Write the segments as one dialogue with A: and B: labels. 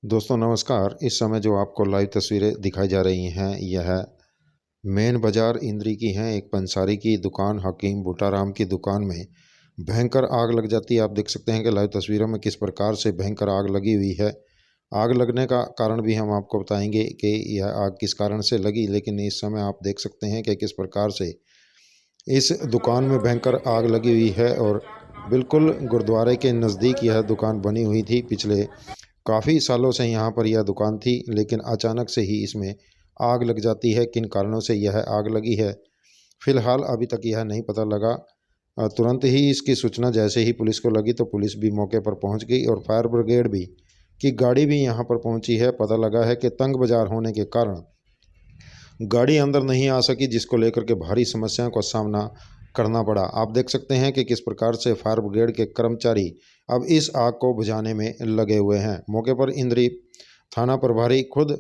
A: दोस्तों नमस्कार। इस समय जो आपको लाइव तस्वीरें दिखाई जा रही हैं यह मेन बाज़ार इंद्री की हैं। एक पंसारी की दुकान हकीम बूटाराम की दुकान में भयंकर आग लग जाती है। आप देख सकते हैं कि लाइव तस्वीरों में किस प्रकार से भयंकर आग लगी हुई है। आग लगने का कारण भी हम आपको बताएंगे कि यह आग किस कारण से लगी, लेकिन इस समय आप देख सकते हैं कि किस प्रकार से इस दुकान में भयंकर आग लगी हुई है और बिल्कुल गुरुद्वारे के नज़दीक यह दुकान बनी हुई थी। पिछले काफ़ी सालों से यहाँ पर यह दुकान थी, लेकिन अचानक से ही इसमें आग लग जाती है। किन कारणों से यह आग लगी है फिलहाल अभी तक यह नहीं पता लगा। तुरंत ही इसकी सूचना जैसे ही पुलिस को लगी तो पुलिस भी मौके पर पहुँच गई और फायर ब्रिगेड भी की गाड़ी भी यहाँ पर पहुँची है। पता लगा है कि तंग बाजार होने के कारण गाड़ी अंदर नहीं आ सकी, जिसको लेकर के भारी समस्याओं का सामना करना पड़ा। आप देख सकते हैं कि किस प्रकार से फायर ब्रिगेड के कर्मचारी अब इस आग को बुझाने में लगे हुए हैं। मौके पर इंद्री थाना प्रभारी खुद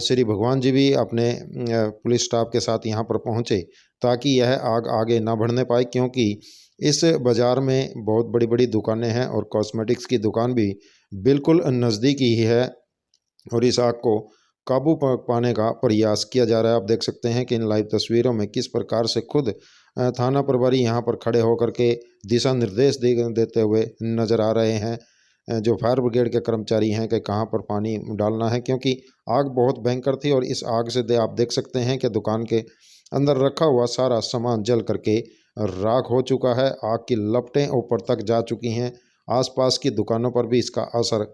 A: श्री भगवान जी भी अपने पुलिस स्टाफ के साथ यहाँ पर पहुँचे ताकि यह आग आगे ना बढ़ने पाए, क्योंकि इस बाज़ार में बहुत बड़ी बड़ी दुकानें हैं और कॉस्मेटिक्स की दुकान भी बिल्कुल नज़दीक ही है और इस आग को काबू पाने का प्रयास किया जा रहा है। आप देख सकते हैं कि इन लाइव तस्वीरों में किस प्रकार से खुद थाना प्रभारी यहाँ पर खड़े होकर के दिशा निर्देश देते हुए नज़र आ रहे हैं। जो फायर ब्रिगेड के कर्मचारी हैं कि कहाँ पर पानी डालना है, क्योंकि आग बहुत भयंकर थी और इस आग से आप देख सकते हैं कि दुकान के अंदर रखा हुआ सारा सामान जल करके राख हो चुका है। आग की लपटें ऊपर तक जा चुकी हैं। आसपास की दुकानों पर भी इसका असर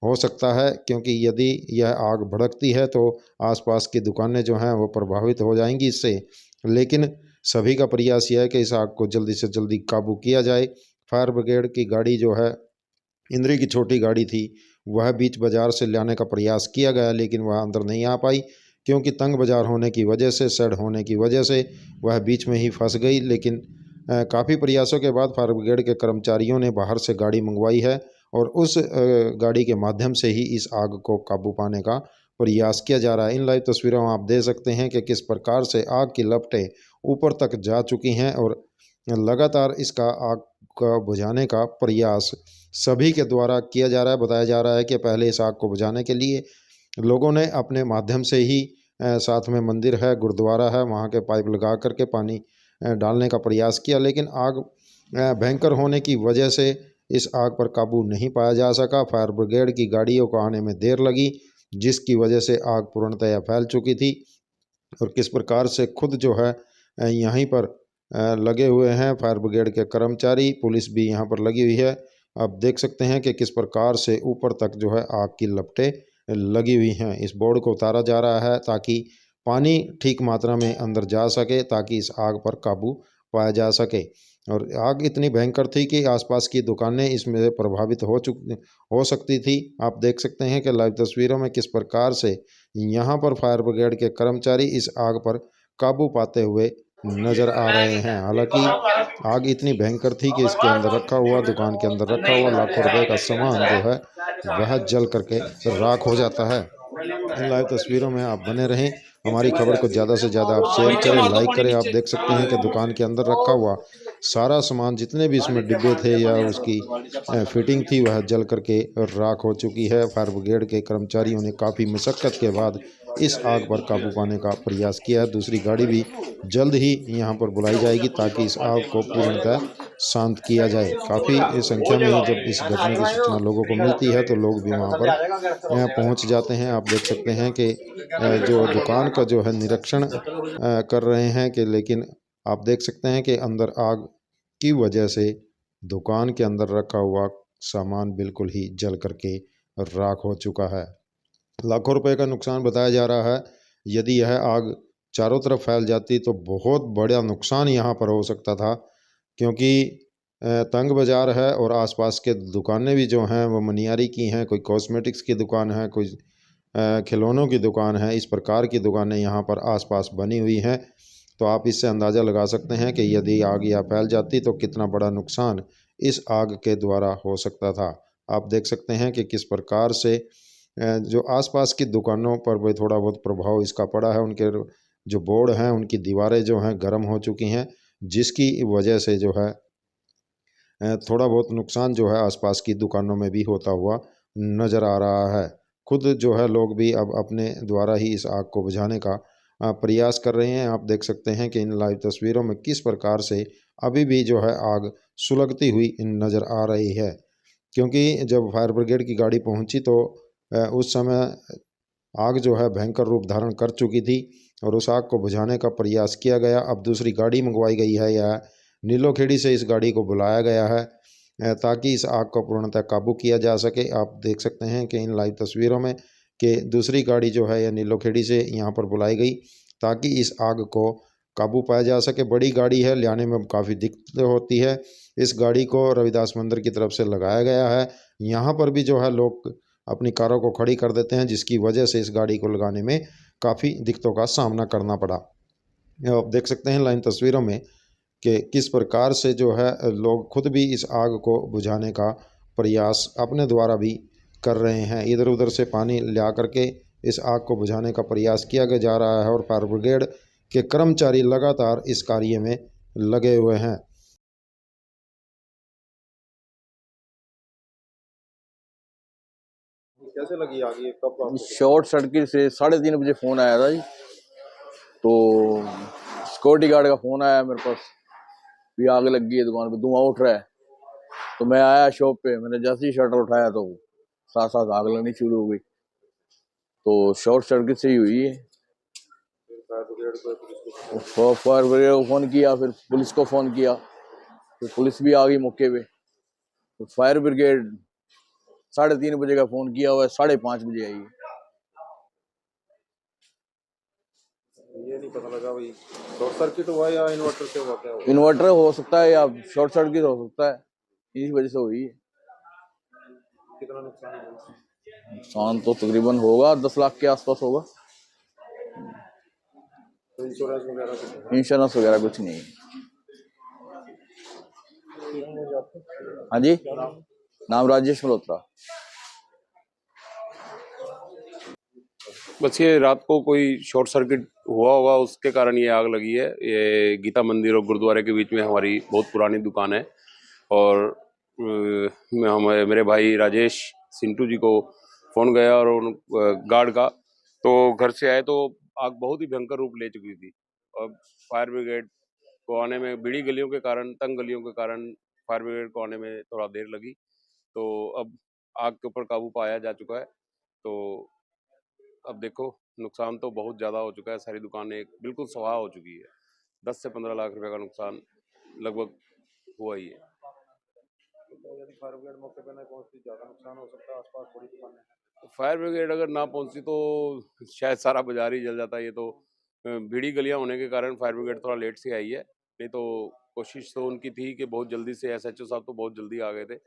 A: हो सकता है, क्योंकि यदि यह आग भड़कती है तो आसपास की दुकानें जो हैं वो प्रभावित हो जाएंगी इससे। लेकिन सभी का प्रयास यह है कि इस आग को जल्दी से जल्दी काबू किया जाए। फायर ब्रिगेड की गाड़ी जो है, इंद्री की छोटी गाड़ी थी, वह बीच बाजार से लाने का प्रयास किया गया, लेकिन वह अंदर नहीं आ पाई, क्योंकि तंग बाजार होने की वजह से, सेड होने की वजह से वह बीच में ही फंस गई। लेकिन काफ़ी प्रयासों के बाद फायर ब्रिगेड के कर्मचारियों ने बाहर से गाड़ी मंगवाई है और उस गाड़ी के माध्यम से ही इस आग को काबू पाने का प्रयास किया जा रहा है। इन लाइव तस्वीरों में आप देख सकते हैं कि किस प्रकार से आग की लपटें ऊपर तक जा चुकी हैं और लगातार इसका आग का बुझाने का प्रयास सभी के द्वारा किया जा रहा है। बताया जा रहा है कि पहले इस आग को बुझाने के लिए लोगों ने अपने माध्यम से ही साथ में मंदिर है, गुरुद्वारा है, वहाँ के पाइप लगा करके पानी डालने का प्रयास किया, लेकिन आग भयंकर होने की वजह से इस आग पर काबू नहीं पाया जा सका। फायर ब्रिगेड की गाड़ियों को आने में देर लगी, जिसकी वजह से आग पूर्णतया फैल चुकी थी और किस प्रकार से खुद जो है यहीं पर लगे हुए हैं फायर ब्रिगेड के कर्मचारी, पुलिस भी यहाँ पर लगी हुई है। आप देख सकते हैं कि किस प्रकार से ऊपर तक जो है आग की लपटें लगी हुई हैं। इस बोर्ड को उतारा जा रहा है ताकि पानी ठीक मात्रा में अंदर जा सके, ताकि इस आग पर काबू पाया जा सके। और आग इतनी भयंकर थी कि आसपास की दुकानें इसमें प्रभावित हो सकती थी। आप देख सकते हैं कि लाइव तस्वीरों में किस प्रकार से यहाँ पर फायर ब्रिगेड के कर्मचारी इस आग पर काबू पाते हुए नज़र आ रहे हैं। हालांकि आग इतनी भयंकर थी कि इसके अंदर रखा हुआ, दुकान के अंदर रखा हुआ लाखों रुपए का सामान जो है वह जल करके राख हो जाता है। इन लाइव तस्वीरों में आप बने रहें। हमारी खबर को ज़्यादा से ज़्यादा आप शेयर करें, लाइक करें। आप देख सकते हैं कि दुकान के अंदर रखा हुआ सारा सामान, जितने भी इसमें डिब्बे थे या उसकी फिटिंग थी, वह जल करके राख हो चुकी है। फायर ब्रिगेड के कर्मचारियों ने काफ़ी मशक्क़त के बाद इस आग पर काबू पाने का प्रयास किया है। दूसरी गाड़ी भी जल्द ही यहाँ पर बुलाई जाएगी ताकि इस आग को पूर्णतः शांत किया जाए। काफ़ी संख्या में जब इस घटना की सूचना लोगों को मिलती है तो लोग भी वहाँ पर पहुँच जाते हैं। आप देख सकते हैं कि जो दुकान का जो है निरीक्षण कर रहे हैं कि, लेकिन आप देख सकते हैं कि अंदर आग की वजह से दुकान के अंदर रखा हुआ सामान बिल्कुल ही जल करके राख हो चुका है। लाखों रुपए का नुकसान बताया जा रहा है। यदि यह आग चारों तरफ फैल जाती तो बहुत बड़ा नुकसान यहाँ पर हो सकता था, क्योंकि तंग बाज़ार है और आसपास के दुकानें भी जो हैं वो मनियारी की हैं, कोई कॉस्मेटिक्स की दुकान है, कोई खिलौनों की दुकान है। इस प्रकार की दुकानें यहाँ पर आसपास बनी हुई हैं। तो आप इससे अंदाज़ा लगा सकते हैं कि यदि आग यहाँ फैल जाती तो कितना बड़ा नुकसान इस आग के द्वारा हो सकता था। आप देख सकते हैं कि किस प्रकार से जो आसपास की दुकानों पर भी थोड़ा बहुत प्रभाव इसका पड़ा है। उनके जो बोर्ड हैं, उनकी दीवारें जो हैं गर्म हो चुकी हैं, जिसकी वजह से जो है थोड़ा बहुत नुकसान जो है आसपास की दुकानों में भी होता हुआ नज़र आ रहा है। खुद जो है लोग भी अब अपने द्वारा ही इस आग को बुझाने का प्रयास कर रहे हैं। आप देख सकते हैं कि इन लाइव तस्वीरों में किस प्रकार से अभी भी जो है आग सुलगती हुई नज़र आ रही है। क्योंकि जब फायर ब्रिगेड की गाड़ी पहुंची तो उस समय आग जो है भयंकर रूप धारण कर चुकी थी और उस आग को बुझाने का प्रयास किया गया। अब दूसरी गाड़ी मंगवाई गई है या नीलोखेड़ी से इस गाड़ी को बुलाया गया है ताकि इस आग को पूर्णतः काबू किया जा सके। आप देख सकते हैं कि इन लाइव तस्वीरों में कि दूसरी गाड़ी जो है या नीलोखेड़ी से यहाँ पर बुलाई गई ताकि इस आग को काबू पाया जा सके। बड़ी गाड़ी है, लाने में काफ़ी दिक्कत होती है। इस गाड़ी को रविदास मंदिर की तरफ से लगाया गया है। यहाँ पर भी जो है लोग अपनी कारों को खड़ी कर देते हैं, जिसकी वजह से इस गाड़ी को लगाने में काफ़ी दिक्कतों का सामना करना पड़ा। आप देख सकते हैं लाइन तस्वीरों में कि किस प्रकार से जो है लोग खुद भी इस आग को बुझाने का प्रयास अपने द्वारा भी कर रहे हैं। इधर उधर से पानी ला करके इस आग को बुझाने का प्रयास किया जा रहा है और फायर ब्रिगेड के कर्मचारी लगातार इस कार्य में लगे हुए हैं। कैसे लगी आग, ये कब आपको?
B: शॉर्ट सर्किट से 3:30 बजे फोन आया था जी। तो सिक्योरिटी गार्ड का फोन आया मेरे पास, भी आग लग गई है दुकान पे, धुआं उठ रहा है। तो मैं आया शॉप पे, मैंने जैसे ही शटर उठाया तो साथ साथ आग लगनी शुरू हो गई। तो शॉर्ट सर्किट से ही हुई है। फायर ब्रिगेड को फोन किया, फिर पुलिस को फोन किया, फिर पुलिस भी आ गई मौके पे। तो फायर ब्रिगेड 3:30 बजे का फोन किया हुआ है, 5:30 बजे आई।
A: ये नहीं पता लगा भाई शॉर्ट सर्किट हुआ या इन्वर्टर से हुआ, क्या हुआ?
B: इन्वर्टर हो सकता है या शॉर्ट सर्किट हो सकता है, इसी वजह से हुई है।
A: कितना नुकसान हुआ?
B: नुकसान तो तकरीबन होगा 10 लाख के आसपास होगा।
A: तो
B: इंश्योरेंस वगैरह कुछ नहीं। हाँ जी, नाम राजेश मल्होत्रा।
C: बस ये रात को कोई शॉर्ट सर्किट हुआ होगा, उसके कारण ये आग लगी है। ये गीता मंदिर और गुरुद्वारे के बीच में हमारी बहुत पुरानी दुकान है और मेरे भाई राजेश सिंटू जी को फ़ोन गया और उन गार्ड का, तो घर से आए तो आग बहुत ही भयंकर रूप ले चुकी थी। और फायर ब्रिगेड को आने में बीड़ी गलियों के कारण, तंग गलियों के कारण फायर ब्रिगेड को आने में थोड़ा देर लगी। तो अब आग के ऊपर काबू पाया जा चुका है। तो अब देखो, नुकसान तो बहुत ज़्यादा हो चुका है, सारी दुकानें बिल्कुल स्वाह हो चुकी है। 10 से 15 लाख रुपए का नुकसान लगभग हुआ ही है।
A: यदि फायर ब्रिगेड मौके पे नहीं पहुंचती, ज़्यादा नुकसान हो सकता है, आसपास बड़ी दुकानें हैं।
C: फायर ब्रिगेड अगर ना पहुंची तो शायद सारा बाजार ही जल जाता। ये तो भीड़ी गलियां होने के कारण फायर ब्रिगेड थोड़ा लेट से आई है, नहीं तो कोशिश तो उनकी थी कि बहुत जल्दी से, एसएचओ साहब तो बहुत जल्दी आ गए थे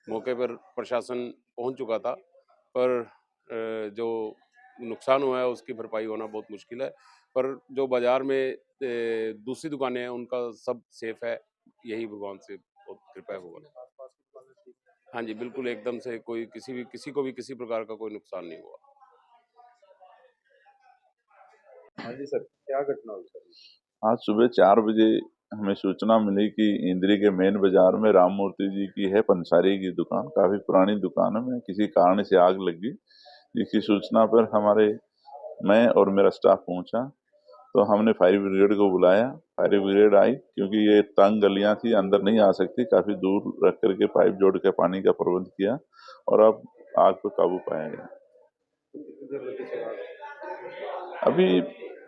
C: मौके पर, प्रशासन पहुंच चुका था, पर जो नुकसान हुआ है उसकी भरपाई होना बहुत मुश्किल है। पर जो बाजार में दूसरी दुकानें हैं उनका सब सेफ है, यही भगवान से बहुत कृपा है भगवान। हाँ जी, बिल्कुल एकदम से कोई किसी को भी किसी प्रकार का कोई नुकसान नहीं हुआ।
A: हाँ जी सर, क्या घटना हुई सर?
D: आज सुबह 4 बजे हमें सूचना मिली कि इंद्री के मेन बाजार में राम मूर्ति जी की है पंसारी की दुकान, काफी पुरानी दुकान में किसी कारण से आग लगी। जिसकी सूचना पर मैं और मेरा स्टाफ पहुंचा, तो हमने फायर ब्रिगेड को बुलाया। फायर ब्रिगेड आई, क्योंकि ये तंग गलियां थी, अंदर नहीं आ सकती, काफी दूर रख करके पाइप जोड़ के पानी का प्रबंध किया और अब आग पर काबू पाया गया। अभी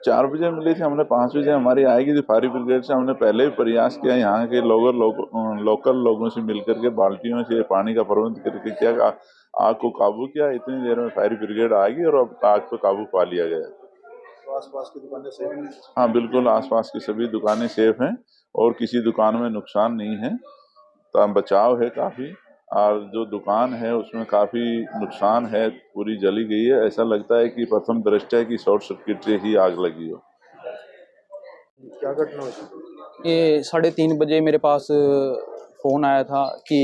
D: 4 बजे मिली थी, हमने 5 बजे हमारी आएगी थी फायर ब्रिगेड से। हमने पहले भी प्रयास किया, यहाँ के लोकल लोगों से मिलकर के बाल्टियों से पानी का प्रबंध करके किया, आग को काबू किया। इतनी देर में फायर ब्रिगेड आ गई और अब आग पर काबू पा लिया गया।
A: तो आसपास की दुकानें सेफ हैं?
D: हाँ बिल्कुल, आसपास की सभी दुकानें सेफ हैं और किसी दुकान में नुकसान नहीं है, तो बचाव है काफी। और जो दुकान है उसमें काफी नुकसान है, पूरी जली गई है। ऐसा लगता है कि प्रथम दृष्टया की शॉर्ट सर्किट से ही आग लगी हो।
A: क्या घटना हुई?
E: ये 3:30 बजे मेरे पास फ़ोन आया था कि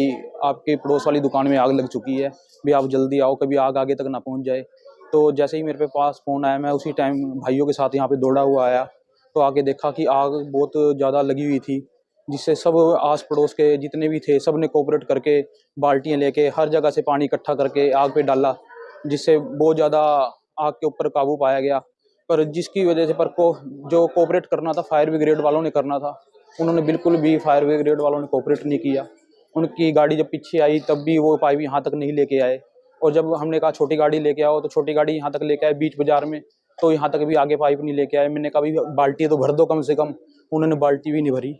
E: आपके पड़ोस वाली दुकान में आग लग चुकी है, भी आप जल्दी आओ, कभी आग आगे तक ना पहुंच जाए। तो जैसे ही मेरे पास फ़ोन आया, मैं उसी टाइम भाइयों के साथ यहाँ पे दौड़ा हुआ आया, तो आके देखा कि आग बहुत ज़्यादा लगी हुई थी, जिससे सब आस पड़ोस के जितने भी थे सब ने कोऑपरेट करके बाल्टियाँ लेके हर जगह से पानी इकट्ठा करके आग पे डाला। जिससे बहुत ज़्यादा आग के ऊपर काबू पाया गया। पर जिसकी वजह से जो कोऑपरेट करना था फायर ब्रिगेड वालों ने करना था, उन्होंने बिल्कुल भी फायर ब्रिगेड वालों ने कोऑपरेट नहीं किया। उनकी गाड़ी जब पीछे आई तब भी वो पाइप यहाँ तक नहीं लेके आए, और जब हमने कहा छोटी गाड़ी लेके आओ तो छोटी गाड़ी यहाँ तक लेके आए बीच बाजार में, तो यहाँ तक भी आगे पाइप नहीं लेके आए। मैंने कहा भी बाल्टी तो भर दो कम से कम, उन्होंने बाल्टी भी नहीं भरी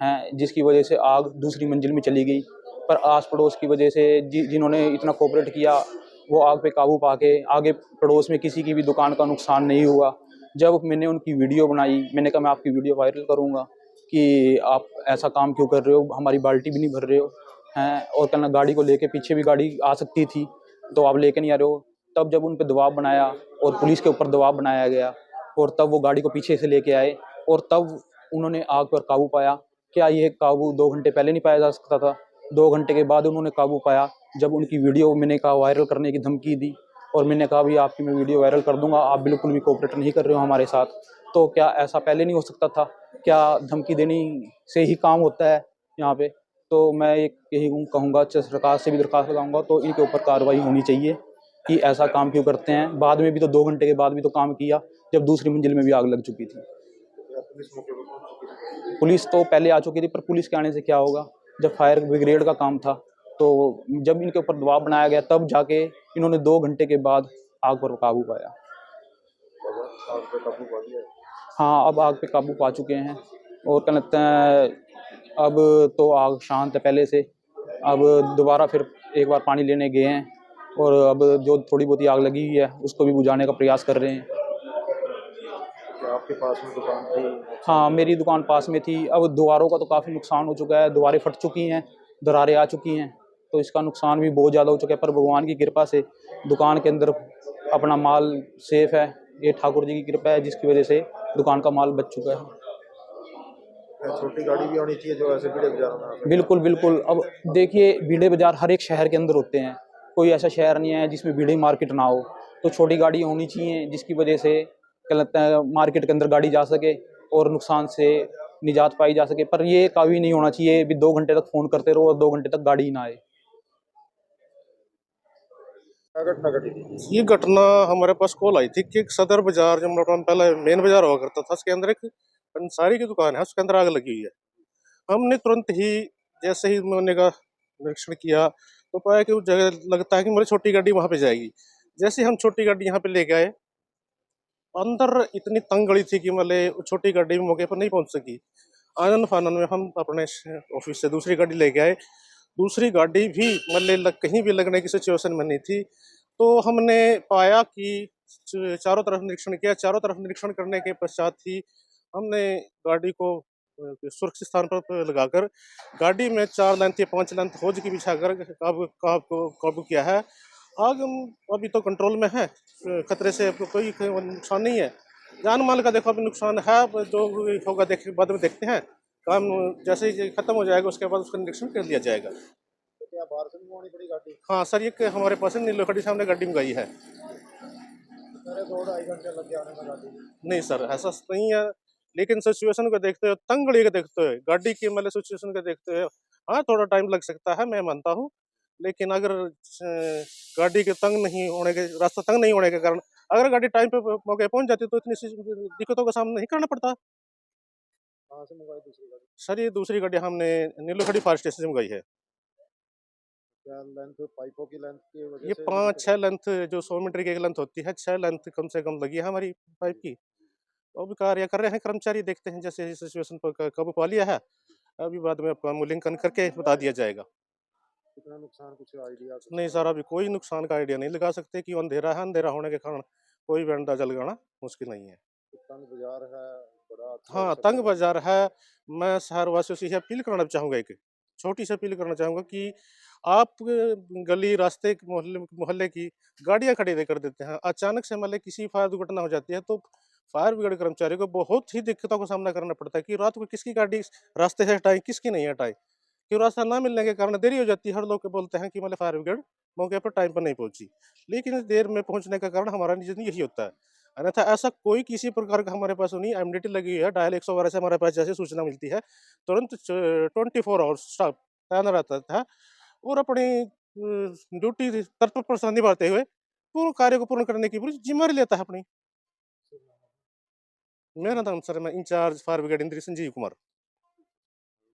E: हैं, जिसकी वजह से आग दूसरी मंजिल में चली गई। पर आस पड़ोस की वजह से जिन्होंने इतना कोऑपरेट किया, वो आग पे काबू पाके आगे पड़ोस में किसी की भी दुकान का नुकसान नहीं हुआ। जब मैंने उनकी वीडियो बनाई, मैंने कहा मैं आपकी वीडियो वायरल करूँगा कि आप ऐसा काम क्यों कर रहे हो, हमारी बाल्टी भी नहीं भर रहे हो हैं, और कहना गाड़ी को लेके पीछे भी गाड़ी आ सकती थी तो आप लेके नहीं आ रहे हो। तब जब उन पर दबाव बनाया और पुलिस के ऊपर दबाव बनाया गया, और तब वो गाड़ी को पीछे से लेके आए, और तब उन्होंने आग पर काबू पाया। क्या ये काबू 2 घंटे पहले नहीं पाया जा सकता था? 2 घंटे के बाद उन्होंने काबू पाया, जब उनकी वीडियो मैंने कहा वायरल करने की धमकी दी, और मैंने कहा भी आपकी मैं वीडियो वायरल कर दूंगा, आप बिल्कुल भी कोऑपरेट नहीं कर रहे हो हमारे साथ। तो क्या ऐसा पहले नहीं हो सकता था? क्या धमकी देने से ही काम होता है यहाँ पे? तो मैं एक यही कहूँगा, सरकार से भी दरख्वास्त लगाऊंगा तो इनके ऊपर कार्रवाई होनी चाहिए कि ऐसा काम क्यों करते हैं। बाद में भी तो 2 घंटे के बाद भी तो काम किया, जब दूसरी मंजिल में भी आग लग चुकी थी। पुलिस तो पहले आ चुकी थी, पर पुलिस के आने से क्या होगा, जब फायर ब्रिगेड का काम था। तो जब इनके ऊपर दबाव बनाया गया तब जाके इन्होंने 2 घंटे के बाद आग पर काबू पाया। हाँ, अब आग पे काबू पा चुके हैं, और क्या लगता है अब तो आग शांत है पहले से। अब दोबारा फिर एक बार पानी लेने गए हैं, और अब जो थोड़ी बहुत आग लगी हुई है उसको भी बुझाने का प्रयास कर रहे हैं।
A: आपके पास में दुकान थी?
E: हाँ, मेरी दुकान पास में थी। अब दीवारों का तो काफ़ी नुकसान हो चुका है, दीवारें फट चुकी हैं, दरारें आ चुकी हैं, तो इसका नुकसान भी बहुत ज़्यादा हो चुका है। पर भगवान की कृपा से दुकान के अंदर अपना माल सेफ है, ये ठाकुर जी की कृपा है, जिसकी वजह से दुकान का माल बच चुका है।
A: छोटी गाड़ी भी होनी चाहिए जो ऐसे बड़े बाजारों में आ सके।
E: बिल्कुल, बिल्कुल। अब देखिए, भीड़े बाज़ार हर एक शहर के अंदर होते हैं, कोई ऐसा शहर नहीं है जिसमें भीड़ी मार्केट ना हो। तो छोटी गाड़ी होनी चाहिए जिसकी वजह से क्या लगता है मार्केट के अंदर गाड़ी जा सके और नुकसान से निजात पाई जा सके। पर ये कभी नहीं होना चाहिए भी 2 घंटे तक फ़ोन करते रहो और 2 घंटे तक गाड़ी ही ना आए।
A: क्या घटना घटी थी?
F: ये घटना हमारे पास कॉल आई थी कि एक सदर बाजार, जो मतलब पहले मेन बाजार हुआ करता था, उसके अंदर एक पंसारी की दुकान है, उसके अंदर आग लगी हुई है। हमने तुरंत ही, जैसे ही मैंने का निरीक्षण किया तो पाया कि उस जगह लगता है कि मेरी छोटी गाड़ी वहां पे जाएगी। जैसे हम छोटी गाड़ी यहाँ पे ले गए, अंदर इतनी तंग गली थी कि मतलब छोटी गाड़ी भी मौके पर नहीं पहुंच सकी। आनन फानन में हम अपने ऑफिस से दूसरी गाड़ी लेके आए। दूसरी गाड़ी भी कहीं भी लगने की सिचुएशन में नहीं थी। तो हमने पाया कि चारों तरफ निरीक्षण किया। चारों तरफ निरीक्षण करने के पश्चात ही हमने गाड़ी को सुरक्षित स्थान पर लगाकर गाड़ी में 4 लेंथ या 5 लेंथ होज की बिछाकर काबू किया है। आग अभी तो कंट्रोल में है, खतरे से कोई नुकसान नहीं है। जान माल का देखो अभी नुकसान है, जो होगा देख बाद में देखते हैं। काम जैसे ही खत्म हो जाएगा उसके बाद उसका निरीक्षण कर लिया जाएगा।
A: तो क्या बाहर से मंगवानी पड़ी गाड़ी?
F: हाँ सर, ये हमारे पास नीलोखड़ी से हमने गाड़ी मंगाई है।
A: मेरे 2-2.5 घंटे लग गए आने में गाड़ी।
F: नहीं सर, ऐसा नहीं है, लेकिन सिचुएशन को देखते हुए, तंग गड़ी को देखते हुए, गाड़ी की सिचुएशन को देखते हुए हाँ थोड़ा टाइम लग सकता है, मैं मानता हूँ। लेकिन अगर गाड़ी के तंग नहीं होने के, रास्ता तंग नहीं होने के कारण अगर गाड़ी टाइम पे मौके पहुंच जाती तो इतनी दिक्कतों का सामना नहीं करना पड़ता।
A: कहाँ से मंगवाई दूसरी गाड़ी?
F: सर ये दूसरी गाड़ी हमने नीलोखड़ी फायर स्टेशन से मंगाई है।
A: क्या लेंथ, पाइपों की लेंथ की वजह
F: ये
A: से?
F: 5-6 लेंथ, जो 100 मीटर की एक लेंथ होती है, 6 लेंथ कम से कम लगी है हमारी पाइप की। तो अभी कार्य कर रहे हैं कर्मचारी, देखते हैं जैसे इस सिचुएशन पर काबू पा लिया है, अभी बाद में आपका मूल्यांकन करके बता दिया जाएगा।
A: कितना नुकसान, कुछ आइडिया?
F: नहीं सर, अभी कोई नुकसान का आइडिया नहीं लगा सकते कि अंधेरा है, अंधेरा होने के कारण कोई भी अंदाजा लगाना मुश्किल नहीं है।
A: तंग बाजार है, बड़ा अच्छा
F: हाँ,
A: हो
F: तंग
A: सकता है।
F: बाजार है। मैं शहर वासियों से यह अपील करना चाहूँगा, एक छोटी सी अपील करना चाहूँगा कि आप गली रास्ते मोहल्ले मोहल्ले की गाड़ियाँ खड़ी कर देते हैं, अचानक से किसी फायर दुर्घटना हो जाती है तो फायर ब्रिगेड कर्मचारी को बहुत ही दिक्कतों का सामना करना पड़ता है कि रात को किसकी गाड़ी रास्ते से हटाएं, किसकी नहीं हटाएं। क्यों रास्ता ना मिलने के कारण देरी हो जाती है। हर लोग के बोलते हैं कि फायर ब्रिगेड मौके पर टाइम पर नहीं पहुंची, लेकिन इस देर में पहुंचने का कारण हमारा रीजन यही होता है। अन्यथा ऐसा कोई किसी प्रकार का हमारे पास नहीं, एमडीटी लगी हुई है, डायल 112 से हमारे पास जैसे सूचना मिलती है तुरंत 24 आवर्स स्टाफ तैनात रहता है और अपनी ड्यूटी तत्परता निभाते हुए पूर्ण कार्य को पूर्ण करने की पूरी जिम्मेदारी लेता है अपनी। मेरा नाम सर, मैं इंचार्ज फायर ब्रिगेड इंद्री संजीव कुमार।